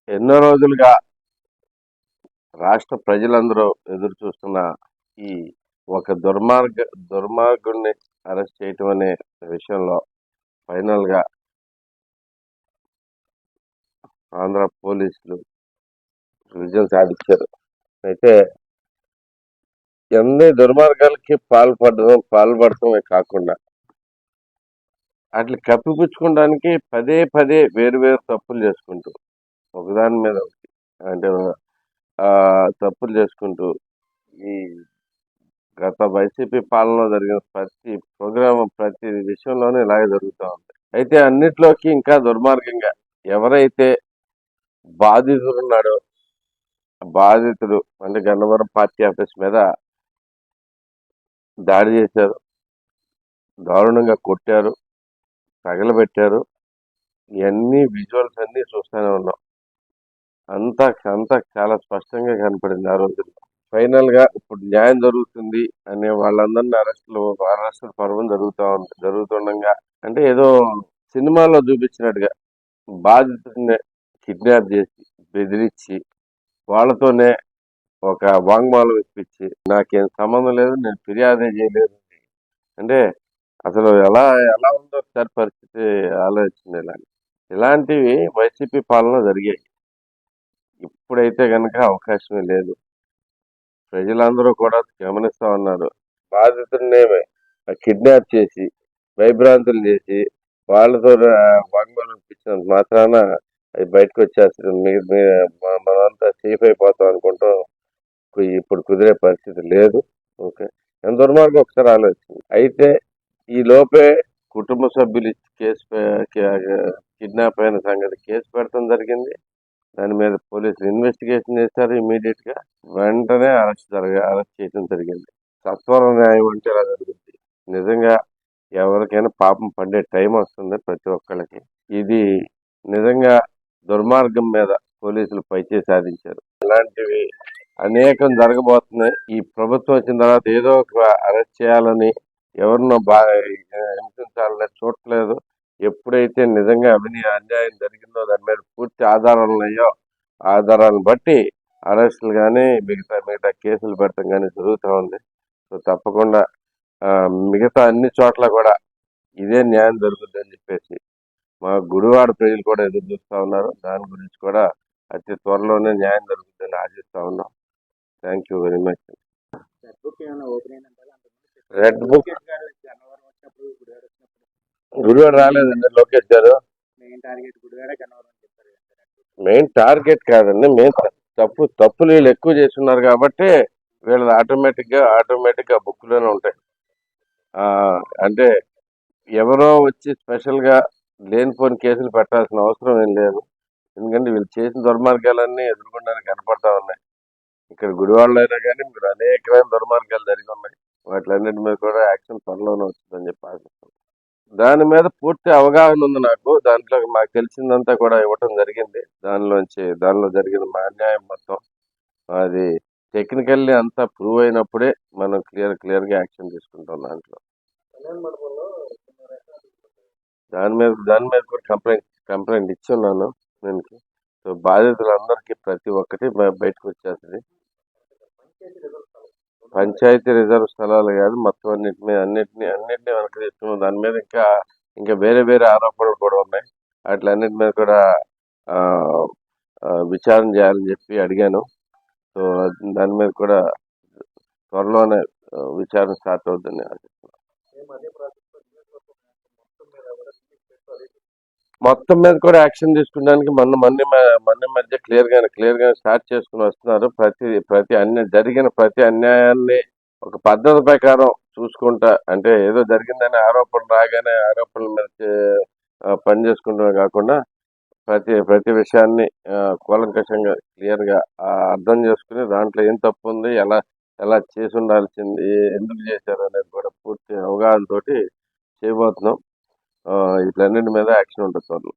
ఎన్నో రోజులుగా రాష్ట్ర ప్రజలందరూ ఎదురు చూస్తున్న ఈ ఒక దుర్మార్గుడిని అరెస్ట్ చేయటం అనే విషయంలో ఫైనల్ గా ఆంధ్ర పోలీసులు విజయం సాధించారు. అయితే ఎన్ని దుర్మార్గాలకి పాల్పడటమే కాకుండా వాటిని కప్పిపుచ్చుకోవడానికి పదే పదే వేరు వేరు తప్పులు చేసుకుంటూ ఒకదాని మీద ఒకటి అంటే ఆ తప్పులు చేసుకుంటూ ఈ గత వైసీపీ పాలనలో జరిగిన ప్రతి విషయంలోనూ ఇలాగే జరుగుతూ ఉంది. అయితే అన్నిట్లోకి ఇంకా దుర్మార్గంగా ఎవరైతే బాధితుడు ఉన్నాడో బాధితుడు అంటే గన్నవరం పార్టీ ఆఫీస్ మీద దాడి చేశారు, దారుణంగా కొట్టారు, తగలబెట్టారు. ఇవన్నీ విజువల్స్ అన్ని చూస్తూనే ఉన్నాం. అంతా అంతా చాలా స్పష్టంగా కనపడింది ఆ రోజుల్లో. ఫైనల్ గా ఇప్పుడు న్యాయం జరుగుతుంది అనే వాళ్ళందరినీ అరెస్టుల పర్వం జరుగుతుండగా అంటే ఏదో సినిమాలో చూపించినట్టుగా బాధితుడిని కిడ్నాప్ చేసి బెదిరించి వాళ్ళతోనే ఒక వాంగ్మూలం ఇప్పించి నాకేం సంబంధం లేదు, నేను ఫిర్యాదే చేయలేదు అంటే అసలు ఎలా ఎలా ఉందో ఒకసారి పరిస్థితి ఆలోచించింది. ఇలాంటివి వైసీపీ పాలన జరిగాయి. ఇప్పుడైతే కనుక అవకాశమే లేదు. ప్రజలందరూ కూడా గమనిస్తా ఉన్నారు. బాధితుడినేమే కిడ్నాప్ చేసి భయభ్రాంతులు చేసి వాళ్ళతో వాంగ్మూలం ఇప్పించినంత మాత్రాన అది బయటకు వచ్చేస్తుంది. మనంతా సేఫ్ అయిపోతాం అనుకుంటాం. ఇప్పుడు కుదిరే పరిస్థితి లేదు. ఓకే, ఎంత దుర్మార్గం ఒకసారి ఆలోచించింది. అయితే ఈ లోపే కుటుంబ సభ్యులు కిడ్నాప్ అయిన సంగతి కేసు పెడతాం జరిగింది. దాని మీద పోలీసులు ఇన్వెస్టిగేషన్ చేశారు. ఇమీడియట్ గా వెంటనే అరెస్ట్ చేయడం జరిగింది. సత్వర న్యాయం అంటే ఇలా జరుగుతుంది. నిజంగా ఎవరికైనా పాపం పడే టైం వస్తుంది ప్రతి ఒక్కళ్ళకి. ఇది నిజంగా దుర్మార్గం మీద పోలీసులు పైచే సాధించారు. ఇలాంటివి అనేకం జరగబోతున్నాయి. ఈ ప్రభుత్వం వచ్చిన తర్వాత ఏదో ఒక అరెస్ట్ చేయాలని ఎవరినో బాగా హింసించాలని చూడట్లేదు. ఎప్పుడైతే నిజంగా అన్యాయం జరిగిందో దాని మీద పూర్తి ఆధారాలు ఉన్నాయో ఆధారాలను బట్టి అరెస్టులు కానీ మిగతా కేసులు పెట్టడం కానీ జరుగుతూ ఉంది. సో తప్పకుండా మిగతా అన్ని చోట్ల కూడా ఇదే న్యాయం జరుగుతుంది అని చెప్పేసి మా గుడివాడ ప్రజలు కూడా ఎదురు చూస్తూ ఉన్నారు. దాని గురించి కూడా అతి త్వరలోనే న్యాయం జరుగుతుందని ఆశిస్తా ఉన్నాం. Thank you very much. Red book Gudivada రాలేదండి లోకేష్ గారు. మెయిన్ టార్గెట్ కాదండి, మెయిన్ తప్పులు వీళ్ళు ఎక్కువ చేస్తున్నారు కాబట్టి వీళ్ళది ఆటోమేటిక్ గా బుక్ లోనే ఉంటాయి. అంటే ఎవరో వచ్చి స్పెషల్ గా లేనిపోని కేసులు పెట్టాల్సిన అవసరం ఏం లేదు. ఎందుకంటే వీళ్ళు చేసిన దుర్మార్గాలన్నీ ఎదుర్కొనడానికి కనపడతా ఉన్నాయి. ఇక్కడ గుడివాడలో అయినా కానీ మీరు అనేకమైన దుర్మార్గాలు జరిగి ఉన్నాయి. వాటిలన్నిటి మీద కూడా యాక్షన్ త్వరలోనే వస్తుందని చెప్పి ఆశిస్తాం. దాని మీద పూర్తి అవగాహన ఉంది నాకు. దాంట్లో మాకు తెలిసిందంతా కూడా ఇవ్వటం జరిగింది. దానిలో జరిగిన మా అన్యాయం మొత్తం అది టెక్నికల్లీ అంతా ప్రూవ్ అయినప్పుడే మనం క్లియర్ గా యాక్షన్ తీసుకుంటాం. దాని మీద కూడా కంప్లైంట్ ఇచ్చి ఉన్నాను నేను. సో బాధితులందరికీ ప్రతి ఒక్కటి బయటకు వచ్చేస్తుంది. పంచాయతీ రిజర్వ్ స్థలాలు కాదు, మొత్తం అన్నిటిని వెనక్కి తెచ్చుకున్నాం. దాని మీద ఇంకా వేరే ఆరోపణలు కూడా ఉన్నాయి. వాటిలన్నిటి మీద కూడా విచారణ చేయాలని చెప్పి అడిగాను. సో దాని మీద కూడా త్వరలోనే విచారణ స్టార్ట్ అవుతుందని ఆశిస్తున్నాను. మొత్తం మీద కూడా యాక్షన్ తీసుకోవడానికి మన మధ్య క్లియర్ గా స్టార్ట్ చేసుకుని వస్తున్నారు. జరిగిన ప్రతి అన్యాయాన్ని ఒక పద్ధతి ప్రకారం చూసుకుంటా, అంటే ఏదో జరిగిందని ఆరోపణలు రాగానే ఆరోపణల మీద పని చేసుకుంటూ కాకుండా ప్రతి విషయాన్ని కూలంకషంగా క్లియర్ గా అర్థం చేసుకుని దాంట్లో ఏం తప్పు ఉంది, ఎలా చేసి ఉండాల్సింది, ఎందుకు చేశారు అనేది కూడా పూర్తి అవగాహన తోటి చేయబోతున్నాం. వీటన్నిటి మీద యాక్షన్ ఉంటుంది త్వరలో.